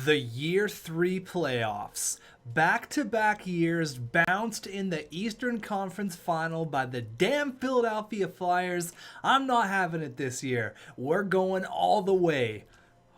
The Year 3 playoffs. Back-to-back years bounced in the Eastern Conference Final by the damn Philadelphia Flyers. I'm not having it this year. We're going all the way.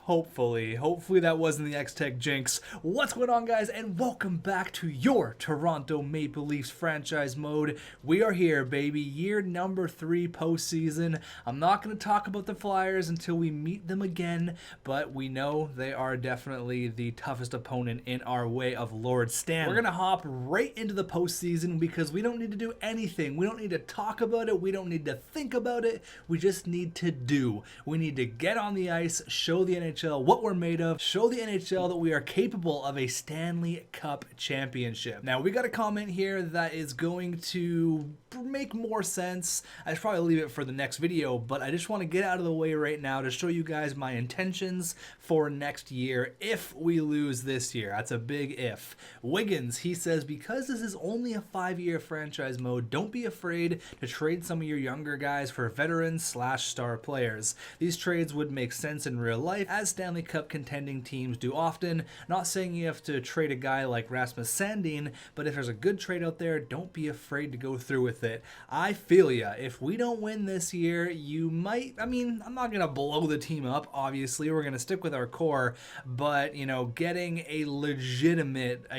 Hopefully that wasn't the xTech jinx. What's going on, guys, and welcome back to your Toronto Maple Leafs franchise mode. We are here, baby, year number 3 postseason. I'm not going to talk about the Flyers until we meet them again, but we know they are definitely the toughest opponent in our way of Lord Stan. We're going to hop right into the postseason because we don't need to do anything. We don't need to talk about it. We don't need to think about it. We just need to do. We need to get on the ice, show the NHL what we're made of, show the NHL that we are capable of a Stanley Cup championship. Now, we got a comment here that is going to make more sense. I should probably leave it for the next video, but I just want to get out of the way right now to show you guys my intentions for next year if we lose this year. That's a big if. Wiggins, he says, because this is only a 5-year franchise mode, don't be afraid to trade some of your younger guys for veterans / star players. These trades would make sense in real life, as Stanley Cup contending teams do often. Not saying you have to trade a guy like Rasmus Sandin, but if there's a good trade out there, don't be afraid to go through with it. I feel ya. If we don't win this year, you might, I'm not going to blow the team up, obviously. We're going to stick with our core, but, you know, getting a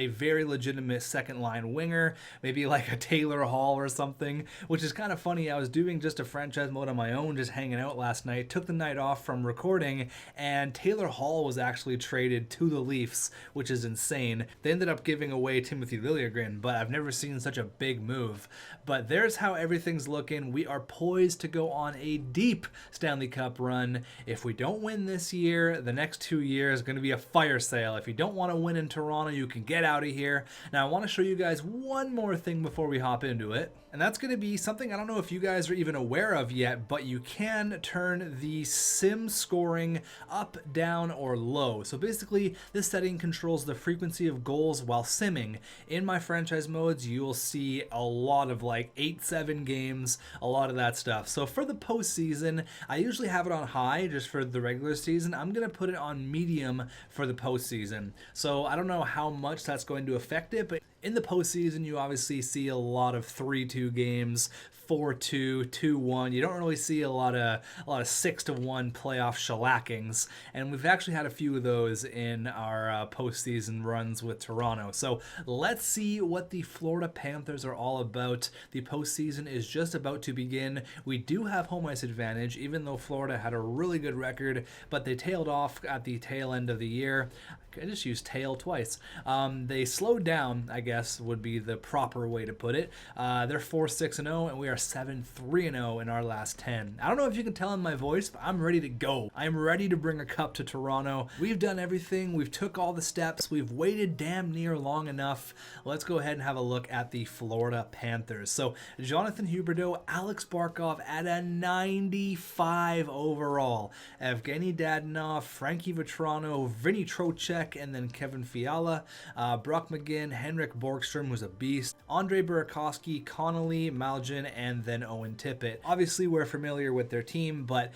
very legitimate second line winger, maybe like a Taylor Hall or something, which is kind of funny. I was doing just a franchise mode on my own, just hanging out last night, took the night off from recording, and Taylor Hall was actually traded to the Leafs, which is insane. They ended up giving away Timothy Liljegren, but I've never seen such a big move. But there's how everything's looking. We are poised to go on a deep Stanley Cup run. If we don't win this year, the next 2 years is going to be a fire sale. If you don't want to win in Toronto, you can get out of here. Now, I want to show you guys one more thing before we hop into it. And that's going to be something I don't know if you guys are even aware of yet, but you can turn the sim scoring up, down, or low. So basically, this setting controls the frequency of goals while simming. In my franchise modes, you'll see a lot of like 8-7 games, a lot of that stuff. So for the postseason, I usually have it on high just for the regular season. I'm going to put it on medium for the postseason. So I don't know how much that's going to affect it, but in the postseason, you obviously see a lot of 3-2 games, 4-2, 2-1. You don't really see a lot of 6-1 playoff shellackings, and we've actually had a few of those in our postseason runs with Toronto. So let's see what the Florida Panthers are all about. The postseason is just about to begin. We do have home ice advantage, even though Florida had a really good record, but they tailed off at the tail end of the year. I just used tail twice. They slowed down, I guess would be the proper way to put it. They're 4-6-0, and we are 7-3-0 in our last 10. I don't know if you can tell in my voice, but I'm ready to go. I'm ready to bring a cup to Toronto. We've done everything. We've took all the steps. We've waited damn near long enough. Let's go ahead and have a look at the Florida Panthers. So Jonathan Huberdeau, Alex Barkov at a 95 overall. Evgeny Dadonov, Frankie Vetrano, Vinny Trocheck, and then Kevin Fiala, Brock McGinn, Henrik Borgstrom, who's a beast, Andre Burakovsky, Connolly, Malgin, and then Owen Tippett. Obviously, we're familiar with their team, but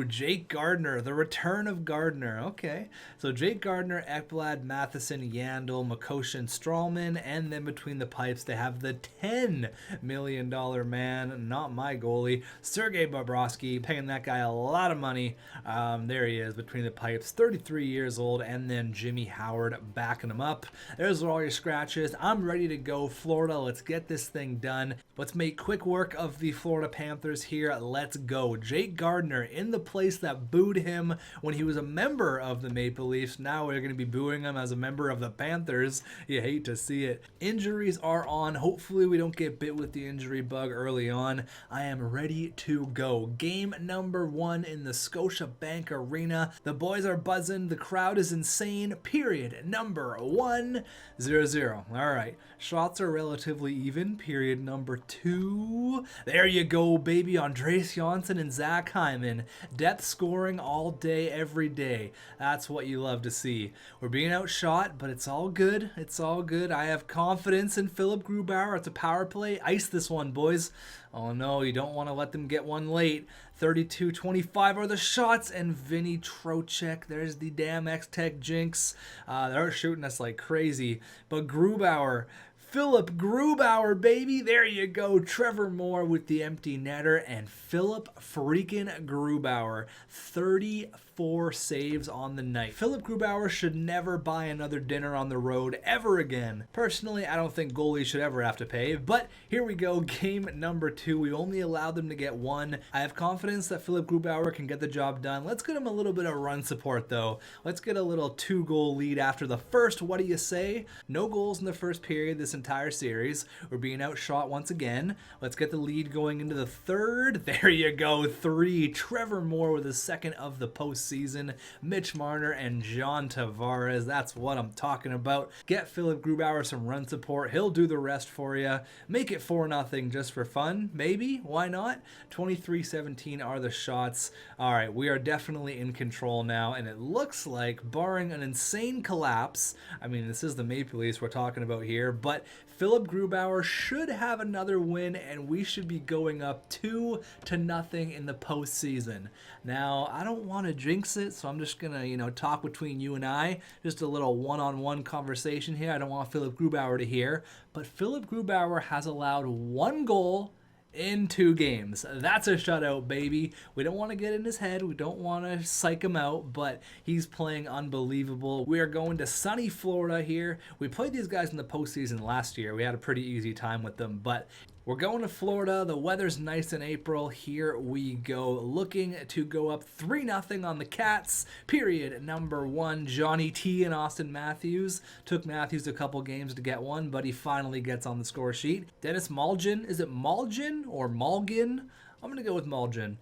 Jake Gardiner, the return of Gardiner. Okay, so Jake Gardiner, Ekblad, Matheson, Yandel, Makoshin, Strawman, and then between the pipes, they have the $10 million man, not my goalie, Sergei Bobrovsky, paying that guy a lot of money. There he is between the pipes, 33 years old, and then Jimmy Howard backing him up. There's all your scratches. I'm ready to go, Florida. Let's get this thing done. Let's make quick work of the Florida Panthers here. Let's go. Jake Gardiner in the place that booed him when he was a member of the Maple Leafs. Now we're going to be booing him as a member of the Panthers. You hate to see it. Injuries are on. Hopefully we don't get bit with the injury bug early on. I am ready to go. Game number 1 in the Scotiabank Arena. The boys are buzzing. The crowd is insane. Period number 1, 0-0. All right. Shots are relatively even. Period number 2. There you go, baby. Andreas Janssen and Zach Hyman. Depth scoring all day, every day. That's what you love to see. We're being outshot, but it's all good. It's all good. I have confidence in Philip Grubauer. It's a power play. Ice this one, boys. Oh no, you don't want to let them get one late. 32-25 are the shots, and Vinny Trocheck, there's the damn xTech jinx. They're shooting us like crazy, but Grubauer, Philip Grubauer, baby, there you go. Trevor Moore with the empty netter, and Philip freaking Grubauer, 34 saves on the night. Philip Grubauer should never buy another dinner on the road ever again. Personally, I don't think goalies should ever have to pay, but here we go, game number 2. We only allowed them to get 1. I have confidence that Philip Grubauer can get the job done. Let's get him a little bit of run support, though. Let's get a little 2-goal lead after the first. What do you say? No goals in the first period this entire series. We're being outshot once again. Let's get the lead going into the third. There you go, 3. Trevor Moore with his second of the postseason. Mitch Marner and John Tavares. That's what I'm talking about. Get Philip Grubauer some run support. He'll do the rest for you. Make it 4-0 just for fun. Maybe. Why not? 23-17 are the shots. All right, we are definitely in control now, and it looks like, barring an insane collapse, I mean, this is the Maple Leafs we're talking about here, but Philip Grubauer should have another win, and we should be going up 2-0 in the postseason. Now, I don't want to jinx it, so I'm just going to, talk between you and I. Just a little one-on-one conversation here. I don't want Philip Grubauer to hear, but Philip Grubauer has allowed 1 goal in 2 games. That's a shutout, baby. We don't want to get in his head. We don't want to psych him out, but he's playing unbelievable. We are going to sunny Florida here. We played these guys in the postseason last year. We had a pretty easy time with them, but we're going to Florida. The weather's nice in April. Here we go. Looking to go up 3-0 on the Cats. Period number 1. Johnny T and Austin Matthews. Took Matthews a couple games to get one, but he finally gets on the score sheet. Dennis Malgin. Is it Malgin or Malgin? I'm going to go with Malgin.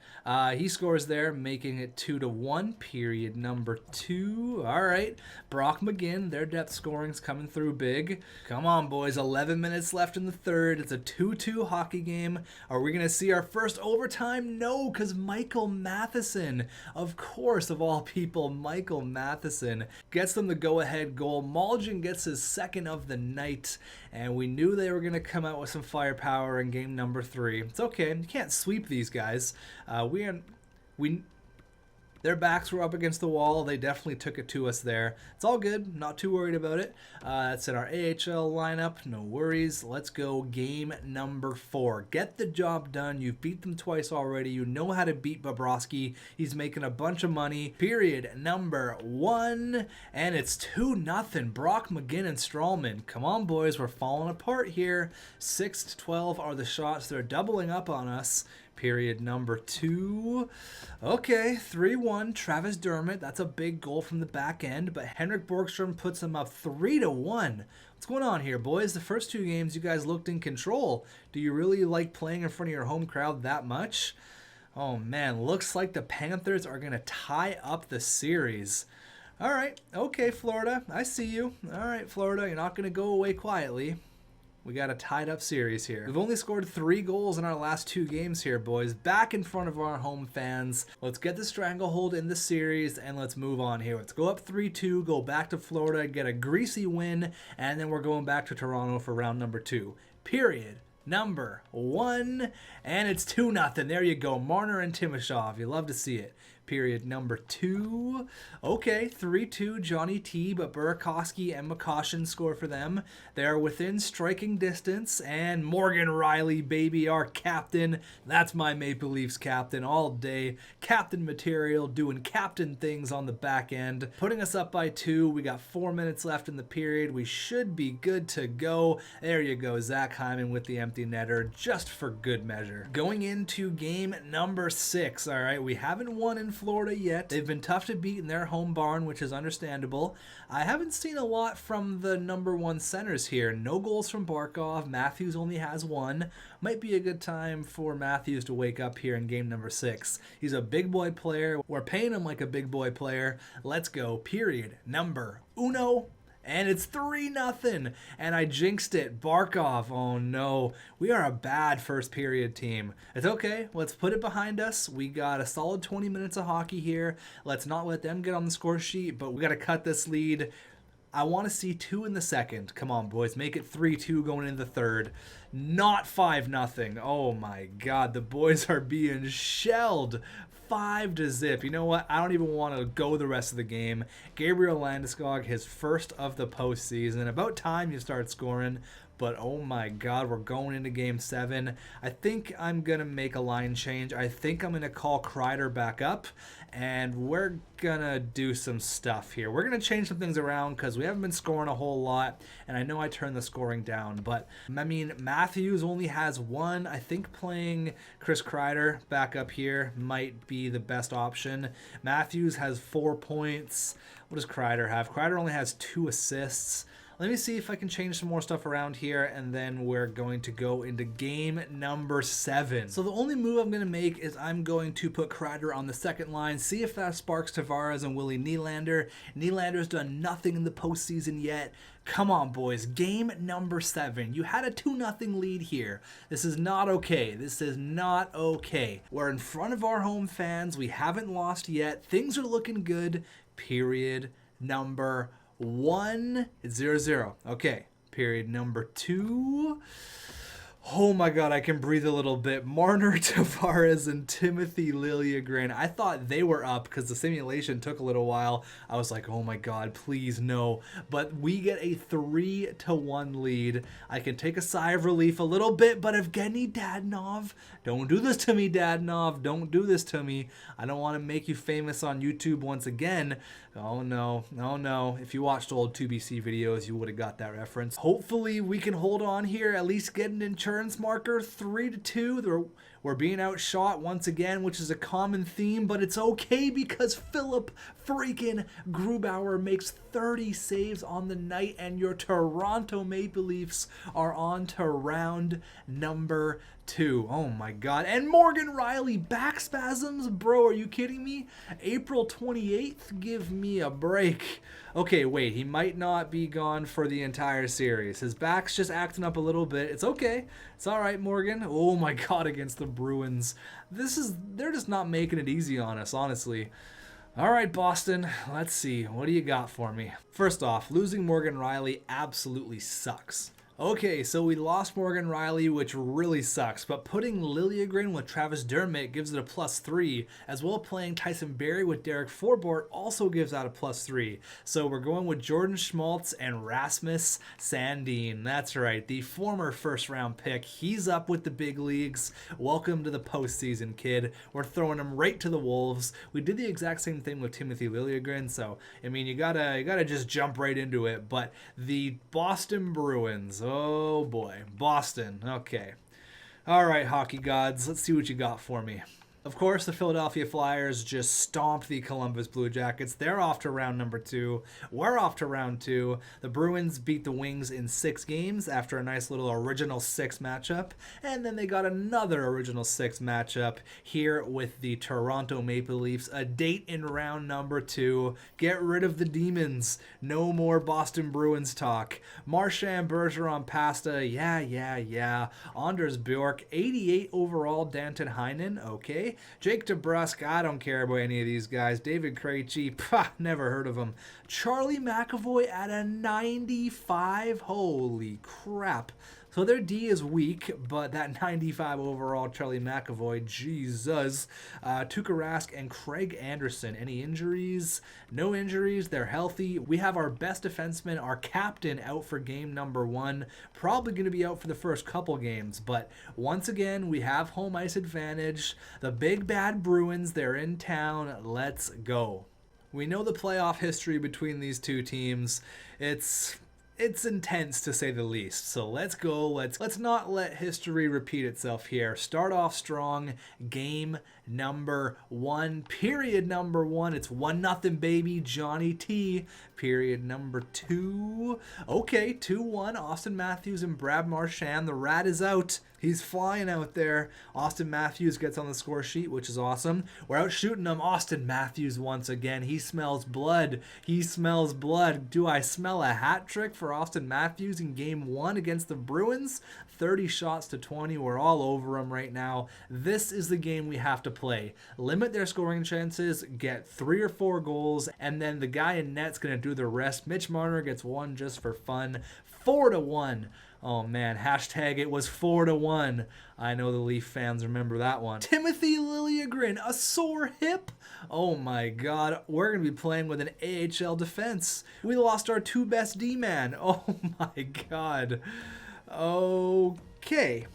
He scores there, making it 2-1. Period number 2. All right. Brock McGinn, their depth scoring's coming through big. Come on, boys. 11 minutes left in the third. It's a 2-2 hockey game. Are we going to see our first overtime? No, because Michael Matheson, of course, of all people, Michael Matheson gets them the go-ahead goal. Malgin gets his second of the night, and we knew they were going to come out with some firepower in game number 3. It's okay. You can't sweep these guys. Their backs were up against the wall. They definitely took it to us there. It's all good. Not too worried about it. That's in our AHL lineup. No worries. Let's go game number 4. Get the job done. You've beat them twice already. You know how to beat Bobrovsky. He's making a bunch of money. Period number 1. And it's 2-0. Brock McGinn and Strawman. Come on, boys. We're falling apart here. 6-12 are the shots. They're doubling up on us. Period number 2. Okay, 3-1. Travis Dermott. That's a big goal from the back end, but Henrik Borgstrom puts them up 3-1. What's going on here, boys? The first 2 games, you guys looked in control. Do you really like playing in front of your home crowd that much? Oh, man. Looks like the Panthers are going to tie up the series. All right. Okay, Florida. I see you. All right, Florida. You're not going to go away quietly. We got a tied-up series here. We've only scored 3 goals in our last 2 games here, boys. Back in front of our home fans. Let's get the stranglehold in the series, and let's move on here. Let's go up 3-2, go back to Florida, get a greasy win, and then we're going back to Toronto for round number 2. Period number 1, and it's 2-0. There you go. Marner and Timashov. You love to see it. Period number 2. Okay, 3-2 Johnny T, but Burakovsky and McCoshin score for them. They're within striking distance, and Morgan Riley, baby, our captain. That's my Maple Leafs captain all day. Captain material, doing captain things on the back end. Putting us up by 2. We got 4 minutes left in the period. We should be good to go. There you go, Zach Hyman with the empty netter, just for good measure. Going into game number 6, all right, we haven't won in Florida yet. They've been tough to beat in their home barn, which is understandable. I haven't seen a lot from the number 1 centers here. No goals from Barkov. Matthews only has 1. Might be a good time for Matthews to wake up here in game number 6. He's a big boy player. We're paying him like a big boy player. Let's go. Period number 1. And it's 3-0, and I jinxed it. Barkov, oh no. We are a bad first period team. It's okay. Let's put it behind us. We got a solid 20 minutes of hockey here. Let's not let them get on the score sheet, but we got to cut this lead I want to see 2 in the second. Come on, boys. Make it 3-2 going into the third. Not 5-0. Oh, my God. The boys are being shelled. 5-0. You know what? I don't even want to go the rest of the game. Gabriel Landeskog, his first of the postseason. About time you start scoring. But oh my God, we're going into game 7. I think I'm going to make a line change. I think I'm going to call Kreider back up, and we're going to do some stuff here. We're going to change some things around because we haven't been scoring a whole lot, and I know I turned the scoring down. But, I mean, Matthews only has 1. I think playing Chris Kreider back up here might be the best option. Matthews has 4 points. What does Kreider have? Kreider only has 2 assists. Let me see if I can change some more stuff around here, and then we're going to go into game number 7. So the only move I'm going to make is I'm going to put Kreider on the second line, see if that sparks Tavares and Willie Nylander. Nylander's done nothing in the postseason yet. Come on, boys. Game number 7. You had a 2-0 lead here. This is not okay. This is not okay. We're in front of our home fans. We haven't lost yet. Things are looking good. Period number 1. It's 0-0. Okay. Period number 2. Oh my God, I can breathe a little bit. Marner Tavares and Timothy Liljegren. I thought they were up because the simulation took a little while. I was like, oh my God, please no. But we get a 3-1 lead. I can take a sigh of relief a little bit, but Evgeny Dadonov, don't do this to me, Dadonov. Don't do this to me. I don't want to make you famous on YouTube once again. Oh no, oh no. If you watched old 2BC videos, you would have got that reference. Hopefully we can hold on here, at least get an insurance marker. 3-2. We're being outshot once again, which is a common theme, but it's okay because Philip freaking Grubauer makes 30 saves on the night, and your Toronto Maple Leafs are on to round number 2. Oh my God. And Morgan Riley, back spasms? Bro, are you kidding me? April 28th? Give me a break. Okay, wait, he might not be gone for the entire series. His back's just acting up a little bit. It's okay. It's all right, Morgan. Oh my God, against the Bruins. They're just not making it easy on us, honestly. All right, Boston, let's see. What do you got for me? First off, losing Morgan Riley absolutely sucks. Okay, so we lost Morgan Riley, which really sucks, but putting Liljegren with Travis Dermott gives it a +3, as well playing Tyson Barrie with Derek Forbort also gives out a +3. So we're going with Jordan Schmaltz and Rasmus Sandin. That's right, the former first-round pick. He's up with the big leagues. Welcome to the postseason, kid. We're throwing him right to the Wolves. We did the exact same thing with Timothy Liljegren, so, I mean, you gotta just jump right into it. But the Boston Bruins, oh boy, Boston. Okay. All right, hockey gods, let's see what you got for me. Of course, the Philadelphia Flyers just stomped the Columbus Blue Jackets. They're off to round number 2. We're off to round 2. The Bruins beat the Wings in 6 games after a nice little original 6 matchup. And then they got another original 6 matchup here with the Toronto Maple Leafs. A date in round number 2. Get rid of the demons. No more Boston Bruins talk. Marchand, Bergeron, Pasta. Yeah. Anders Bjork. 88 overall, Danton Heinen. Okay. Jake DeBrusk, I don't care about any of these guys. David Krejci, never heard of him. Charlie McAvoy at a 95. Holy crap. So their D is weak, but that 95 overall Charlie McAvoy, Jesus. Tuukka Rask and Craig Anderson. Any injuries? No injuries. They're healthy. We have our best defenseman, our captain, out for game number 1. Probably going to be out for the first couple games, but once again, we have home ice advantage. The big bad Bruins, they're in town. Let's go. We know the playoff history between these two teams. It's intense, to say the least. So let's go. Let's not let history repeat itself here. Start off strong. Game number 1. Period number 1. It's 1-0, baby. Johnny T. Period number 2. Okay, 2-1. Austin Matthews and Brad Marchand. The rat is out. He's flying out there. Austin Matthews gets on the score sheet, which is awesome. We're out shooting him. Austin Matthews once again. He smells blood. He smells blood. Do I smell a hat trick for Austin Matthews in game 1 against the Bruins? 30 shots to 20. We're all over him right now. This is the game we have to play. Limit their scoring chances, get 3 or 4 goals, and then the guy in net's going to do the rest. Mitch Marner gets one just for fun. 4-1. Oh man, hashtag it was 4-1. I know the Leaf fans remember that one. Timothy Liljegren, a sore hip. Oh my god, we're going to be playing with an AHL defense. We lost our 2 best D-man. Oh my god. Okay.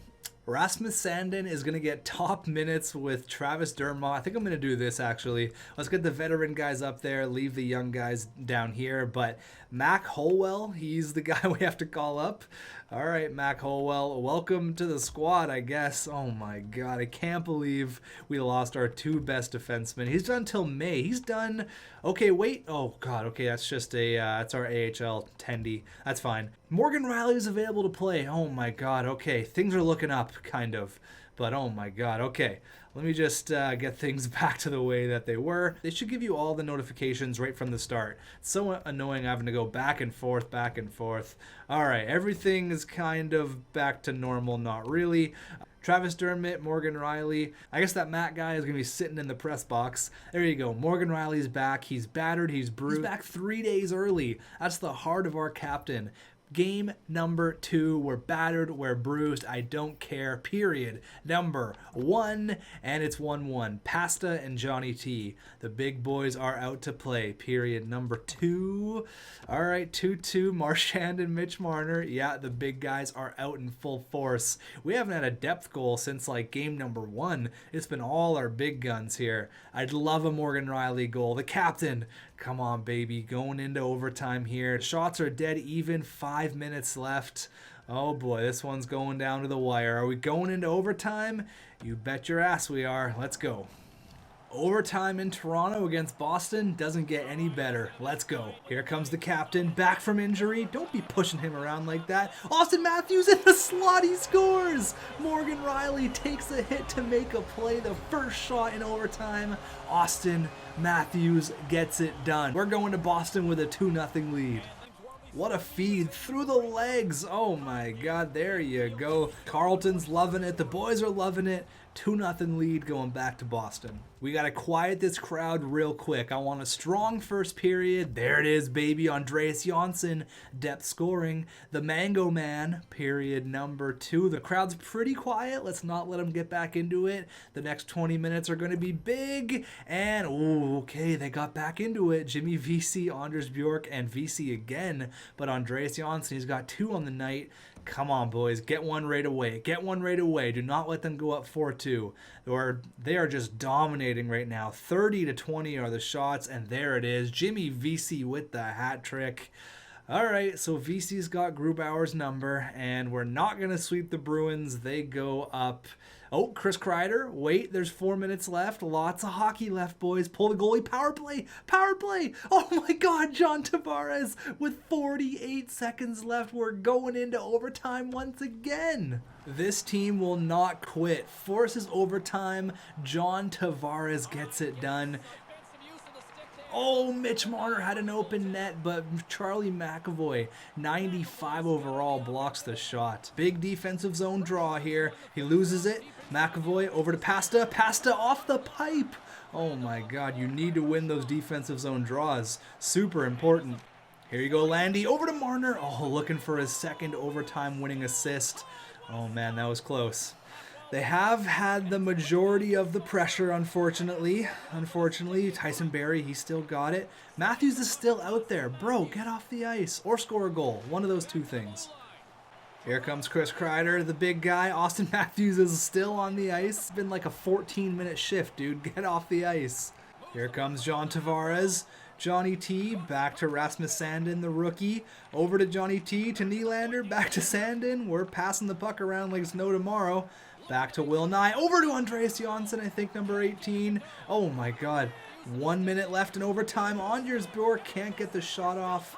Rasmus Sandin is going to get top minutes with Travis Dermott. I think I'm going to do this actually. Let's get the veteran guys up there, leave the young guys down here. But Mac Holwell, he's the guy we have to call up. All right, Mac Holwell, welcome to the squad, I guess. Oh my god, I can't believe we lost our 2 best defensemen. He's done till May. He's done... Okay, wait. Oh god, okay, that's just a... that's our AHL tendy. That's fine. Morgan Riley's available to play. Oh my god, okay. Things are looking up, kind of. But oh my god, okay. Let me just get things back to the way that they were. They should give you all the notifications right from the start. It's so annoying having to go back and forth, back and forth. All right, everything is kind of back to normal, not really. Travis Dermott, Morgan Riley. I guess that Matt guy is going to be sitting in the press box. There you go. Morgan Riley's back. He's battered. He's bruised. He's back 3 days early. That's the heart of our captain. Game number 2, we're battered, we're bruised, I don't care, period. Number 1, and it's 1-1. Pasta and Johnny T. The big boys are out to play, period. Number 2, all right, 2-2, Marchand and Mitch Marner. Yeah, the big guys are out in full force. We haven't had a depth goal since, like, game number 1. It's been all our big guns here. I'd love a Morgan Riley goal. The captain, come on, baby, going into overtime here. Shots are dead even, 5 minutes left. Oh boy, this one's going down to the wire. Are we going into overtime? You bet your ass we are. Let's go. Overtime in Toronto against Boston doesn't get any better. Let's go. Here comes the captain, back from injury. Don't be pushing him around like that. Austin Matthews in the slot, he scores! Morgan Riley takes a hit to make a play, the first shot in overtime. Austin Matthews gets it done. We're going to Boston with a 2-0 lead. What a feed through the legs. Oh my god, there you go. Carlton's loving it. The boys are loving it. 2-0 lead going back to Boston. We got to quiet this crowd real quick. I want a strong first period. There it is, baby. Andreas Janssen, depth scoring. The Mango Man, period number 2. The crowd's pretty quiet. Let's not let them get back into it. The next 20 minutes are going to be big. And, ooh, okay, they got back into it. Jimmy Vesey, Anders Bjork, and Vesey again. But Andreas Janssen, he's got 2 on the night. Come on, boys. Get one right away. Get one right away. Do not let them go up 4-2. Or they are just dominating right now. 30-20 are the shots, and there it is. Jimmy Vesey with the hat trick. All right, so Vesey's got Grubauer's number, and we're not going to sweep the Bruins. They go up. Oh, Chris Kreider. Wait, there's 4 minutes left. Lots of hockey left, boys. Pull the goalie. Power play. Power play. Oh, my God. John Tavares with 48 seconds left. We're going into overtime once again. This team will not quit. Forces overtime. John Tavares gets it done. Oh, Mitch Marner had an open net, but Charlie McAvoy, 95 overall, blocks the shot. Big defensive zone draw here. He loses it. McAvoy over to Pasta. Pasta off the pipe. Oh my God, you need to win those defensive zone draws. Super important. Here you go, Landy. Over to Marner. Oh, looking for his second overtime winning assist. Oh man, that was close. They have had the majority of the pressure, unfortunately. Tyson Barrie, he still got it. Matthews is still out there. Bro, get off the ice or score a goal. One of those two things. Here comes Chris Kreider, the big guy. Austin Matthews is still on the ice. It's been like a 14-minute shift, dude. Get off the ice. Here comes John Tavares. Johnny T, back to Rasmus Sandin, the rookie. Over to Johnny T, to Nylander, back to Sandin. We're passing the puck around like it's no tomorrow. Back to Will Nye, over to Andreas Janssen, I think, number 18. Oh my God, 1 minute left in overtime. Anders Bjork can't get the shot off.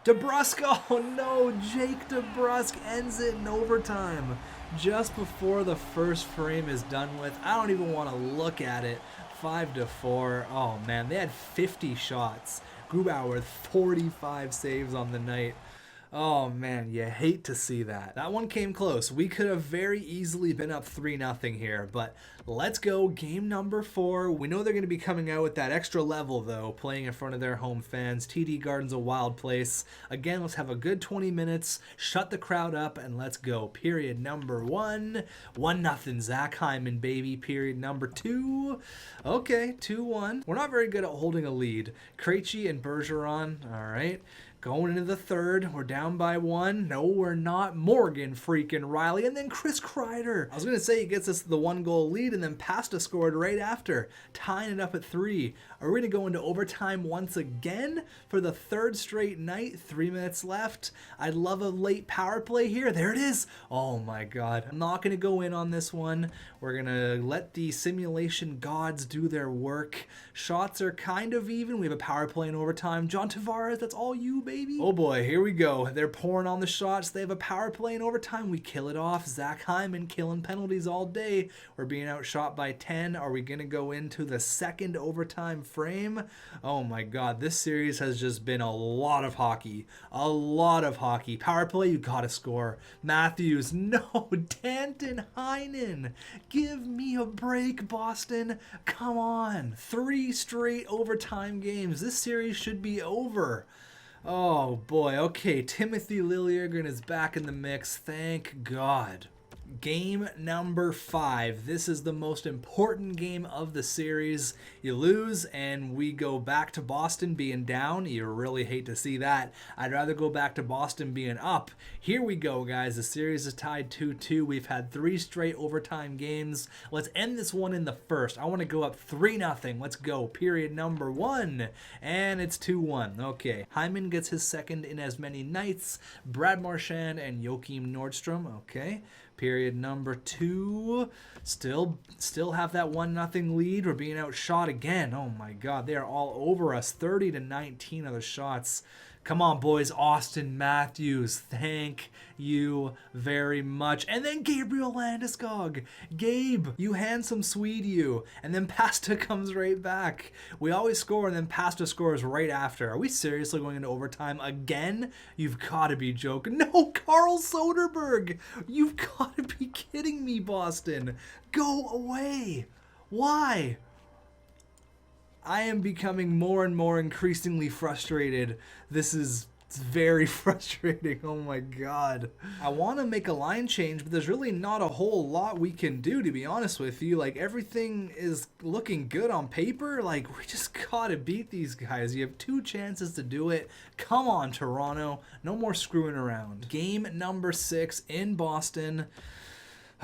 DeBrusk, oh no, Jake DeBrusk ends it in overtime. Just before the first frame is done with. I don't even want to look at it. 5-4, oh man, they had 50 shots. Grubauer with 45 saves on the night. Oh man, you hate to see that. That one came close. We could have very easily been up 3-0 here, but let's go. Game number 4. We know they're going to be coming out with that extra level though, playing in front of their home fans. TD Garden's a wild place. Again, let's have a good 20 minutes, shut the crowd up, and let's go. Period number 1. 1-0 Zach Hyman, baby. Period number 2. Okay, 2-1. We're not very good at holding a lead. Krejci and Bergeron, all right. Going into the third, we're down by 1. No, we're not. Morgan freaking Riley, and then Chris Kreider. I was going to say he gets us the 1-goal lead, and then Pasta scored right after, tying it up at 3. Are we going to go into overtime once again for the 3rd straight night? 3 minutes left. I'd love a late power play here. There it is. Oh my God. I'm not going to go in on this one. We're going to let the simulation gods do their work. Shots are kind of even. We have a power play in overtime. John Tavares, that's all you, baby. Oh boy, here we go. They're pouring on the shots. They have a power play in overtime. We kill it off. Zach Hyman killing penalties all day. We're being outshot by 10. Are we going to go into the 2nd overtime frame? Oh my God, this series has just been a lot of hockey. A lot of hockey. Power play, you gotta score. Matthews, no. Danton Heinen. Give me a break, Boston. Come on. 3 straight overtime games. This series should be over. Oh boy, okay, Timothy Liljegren is back in the mix, thank God. Game number 5. This is the most important game of the series. You lose and we go back to Boston being down. You really hate to see that. I'd rather go back to Boston being up. Here we go, guys. The series is tied 2-2. We've had 3 straight overtime games. Let's end this one in the first. I want to go up 3-0. Let's go. Period number 1. And it's 2-1. Okay. Hyman gets his 2nd in as many nights. Brad Marchand and Joachim Nordstrom. Okay. Period number 2. Still have that 1-0 lead. We're being outshot again. Oh my God, they are all over us. 30-19 are the shots. Come on, boys. Austin Matthews, thank you very much. And then Gabriel Landeskog. Gabe, you handsome Swede, you. And then Pasta comes right back. We always score, and then Pasta scores right after. Are we seriously going into overtime again? You've got to be joking. No, Carl Soderberg. You've got to be kidding me, Boston. Go away. Why? I am becoming more and more increasingly frustrated. This is very frustrating. Oh my God. I want to make a line change, but there's really not a whole lot we can do, to be honest with you. Like, everything is looking good on paper. Like, we just gotta beat these guys. You have 2 chances to do it. Come on, Toronto. No more screwing around. Game number 6 in Boston.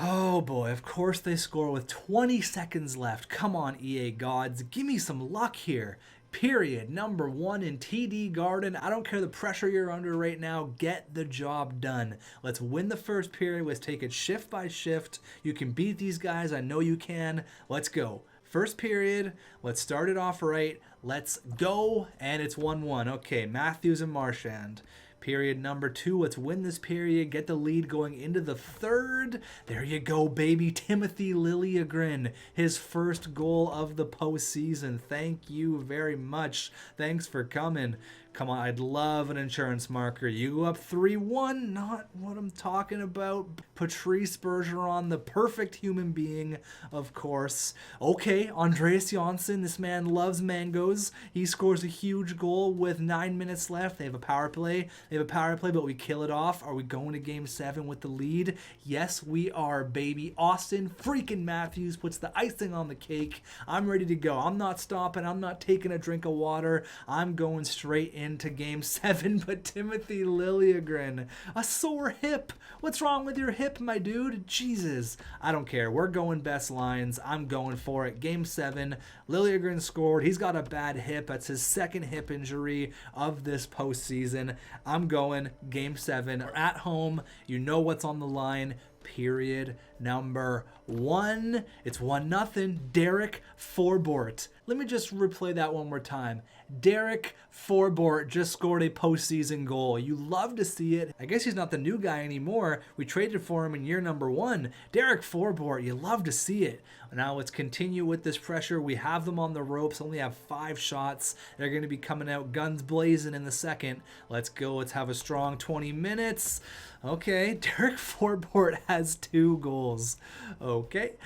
Oh boy, of course they score with 20 seconds left. Come on, EA gods. Give me some luck here. Period number 1 in TD Garden. I don't care the pressure you're under right now. Get the job done. Let's win the first period. Let's take it shift by shift. You can beat these guys. I know you can. Let's go. First period. Let's start it off right. Let's go. And it's 1-1. Okay, Matthews and Marchand. Period number 2. Let's win this period. Get the lead going into the 3rd. There you go, baby. Timothy Liljegren. His first goal of the postseason. Thank you very much. Thanks for coming. Come on, I'd love an insurance marker. You go up 3-1. Not what I'm talking about. Patrice Bergeron, the perfect human being, of course. Okay, Andreas Johnsson. This man loves mangoes. He scores a huge goal with 9 minutes left. They have a power play. But we kill it off. Are we going to game 7 with the lead? Yes, we are, baby. Austin freaking Matthews puts the icing on the cake. I'm ready to go. I'm not stopping. I'm not taking a drink of water. I'm going straight into game 7. But Timothy Liljegren, a sore hip. What's wrong with your hip, my dude? Jesus. I don't care. We're going best lines. I'm going for it. Game 7. Liljegren scored. He's got a bad hip. That's his 2nd hip injury of this postseason. I'm going game 7. At home. You know what's on the line. Period number 1. It's 1-0. Derek Forbort. Let me just replay that one more time. Derek Forbort just scored a postseason goal. You love to see it. I guess he's not the new guy anymore. We traded for him in year number 1. Derek Forbort, you love to see it. Now let's continue with this pressure. We have them on the ropes, only have 5 shots. They're going to be coming out guns blazing in the second. Let's go. Let's have a strong 20 minutes. Okay, Derek Forbort has 2 goals. Okay,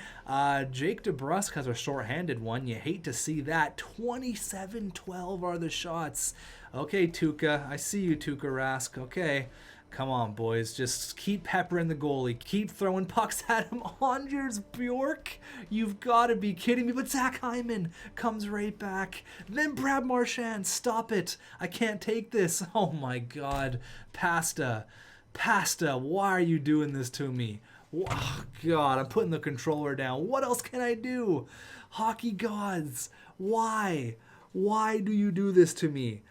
Jake DeBrusque has a shorthanded one. You hate to see that. 27-12 are the shots. Okay, Tuukka. I see you, Tuukka Rask. Okay. Come on, boys. Just keep peppering the goalie. Keep throwing pucks at him. Anders Bjork? You've got to be kidding me. But Zach Hyman comes right back. Then Brad Marchand. Stop it. I can't take this. Oh, my God. Pasta, why are you doing this to me? Oh, God, I'm putting the controller down. What else can I do? Hockey gods, why? Why do you do this to me?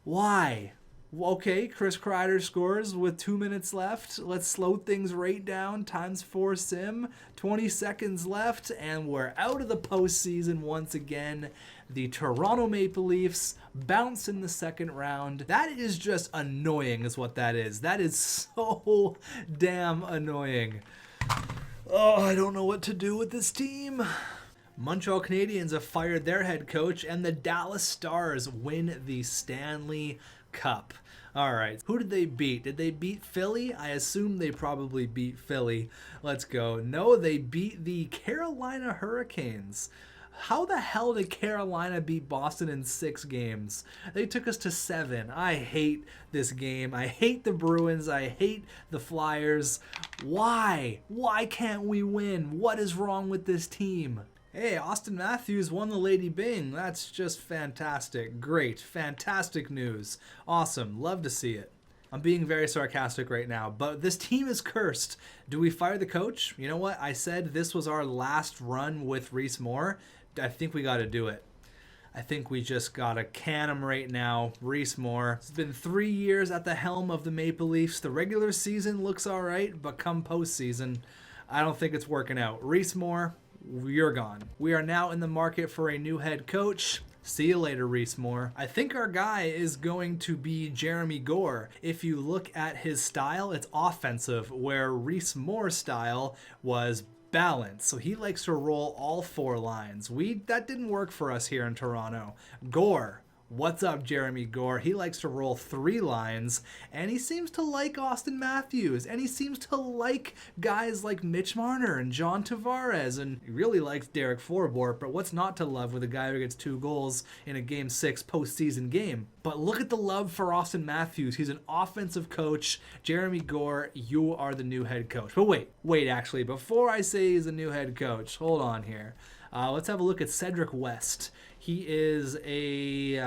Why? Okay, Chris Kreider scores with 2 minutes left. Let's slow things right down. ×4 sim. 20 seconds left, and we're out of the postseason once again. The Toronto Maple Leafs bounce in the second round. That is just annoying is what that is. That is so damn annoying. Oh, I don't know what to do with this team. Montreal Canadiens have fired their head coach, and the Dallas Stars win the Stanley Cup. All right, who did they beat? Did they beat Philly? I assume they probably beat Philly. Let's go. No, they beat the Carolina Hurricanes. How the hell did Carolina beat Boston in 6 games? They took us to 7. I hate this game. I hate the Bruins. I hate the Flyers. Why? Why can't we win? What is wrong with this team? Hey, Austin Matthews won the Lady Byng. That's just fantastic. Great. Fantastic news. Awesome. Love to see it. I'm being very sarcastic right now, but this team is cursed. Do we fire the coach? You know what? I said this was our last run with Reese Moore. I think we got to do it. I think we just got to can him right now. Reese Moore. It's been 3 years at the helm of the Maple Leafs. The regular season looks all right, but come postseason, I don't think it's working out. Reese Moore, you're gone. We are now in the market for a new head coach. See you later, Reese Moore. I think our guy is going to be Jeremy Gore. If you look at his style, it's offensive, where Reese Moore's style was balance. So he likes to roll all 4 lines. That didn't work for us here in Toronto. Gore. What's up, Jeremy Gore? He likes to roll 3 lines, and he seems to like Austin Matthews, and he seems to like guys like Mitch Marner and John Tavares, and he really likes Derek Forbort, but what's not to love with a guy who gets 2 goals in a Game 6 postseason game? But look at the love for Austin Matthews. He's an offensive coach. Jeremy Gore, you are the new head coach. But wait, actually, before I say he's a new head coach, hold on here. Let's have a look at Cedric West. He is he's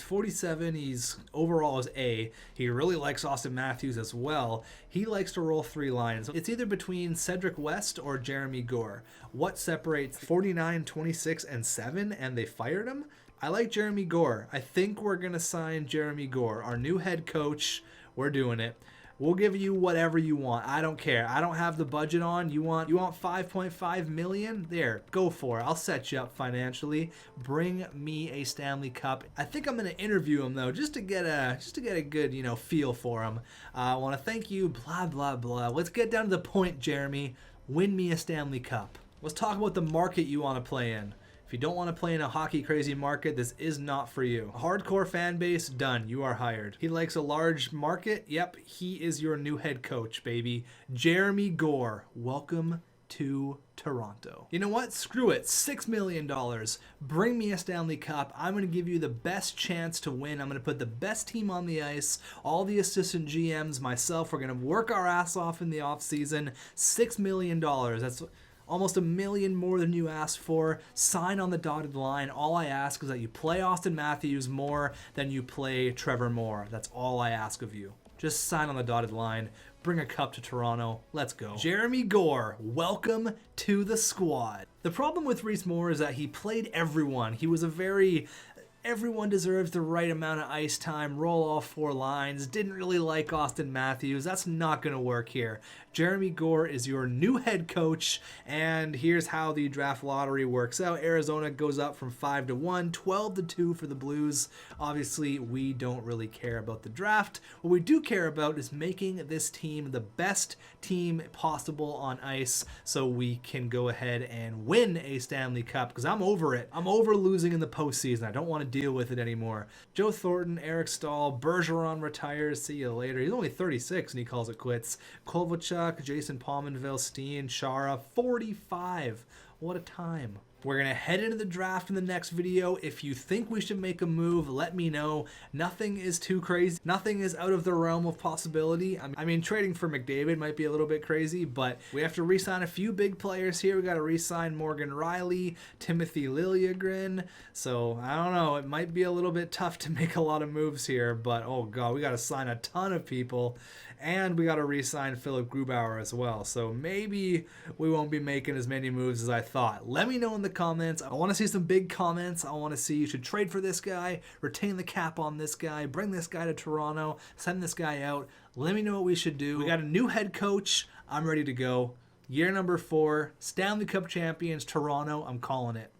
47. He's overall is A. He really likes Austin Matthews as well. He likes to roll 3 lines. It's either between Cedric West or Jeremy Gore. What separates 49, 26, and 7, and they fired him? I like Jeremy Gore. I think we're going to sign Jeremy Gore, our new head coach. We're doing it. We'll give you whatever you want. I don't care. I don't have the budget on. You want 5.5 million? There, go for it. I'll set you up financially. Bring me a Stanley Cup. I think I'm gonna interview him though, just to get a good feel for him. I want to thank you. Blah blah blah. Let's get down to the point, Jeremy. Win me a Stanley Cup. Let's talk about the market you want to play in. If you don't want to play in a hockey crazy market, this is not for you. A hardcore fan base, done. You are hired. He likes a large market. Yep, he is your new head coach, baby. Jeremy Gore, welcome to Toronto. You know what? Screw it. $6 million. Bring me a Stanley Cup. I'm going to give you the best chance to win. I'm going to put the best team on the ice. All the assistant GMs, myself, we're going to work our ass off in the offseason. $6 million. That's almost $1 million more than you asked for. Sign on the dotted line. All I ask is that you play Austin Matthews more than you play Trevor Moore. That's all I ask of you. Just sign on the dotted line. Bring a cup to Toronto. Let's go. Jeremy Gore, welcome to the squad. The problem with Reese Moore is that he played everyone. He was a very Everyone deserves the right amount of ice time, roll all 4 lines. Didn't really like Austin Matthews. That's not going to work here. Jeremy Gore is your new head coach, and here's how the draft lottery works out. Arizona goes up from 5-1, 12-2 for the Blues. Obviously, we don't really care about the draft. What we do care about is making this team the best team possible on ice so we can go ahead and win a Stanley Cup, because I'm over it. I'm over losing in the postseason. I don't want to deal with it anymore. Joe Thornton, Eric Stahl, Bergeron retires. See you later. He's only 36 and he calls it quits. Kovalchuk, Jason Pominville, Steen, Chara, 45. What a time. We're going to head into the draft in the next video. If you think we should make a move, let me know. Nothing is too crazy. Nothing is out of the realm of possibility. I mean, trading for McDavid might be a little bit crazy, but we have to re-sign a few big players here. We got to re-sign Morgan Rielly, Timothy Liljegren. So, I don't know. It might be a little bit tough to make a lot of moves here, but oh god, we got to sign a ton of people. And we got to re-sign Philip Grubauer as well. So maybe we won't be making as many moves as I thought. Let me know in the comments. I want to see some big comments. I want to see you should trade for this guy, retain the cap on this guy, bring this guy to Toronto, send this guy out. Let me know what we should do. We got a new head coach. I'm ready to go. Year number 4, Stanley Cup champions, Toronto. I'm calling it.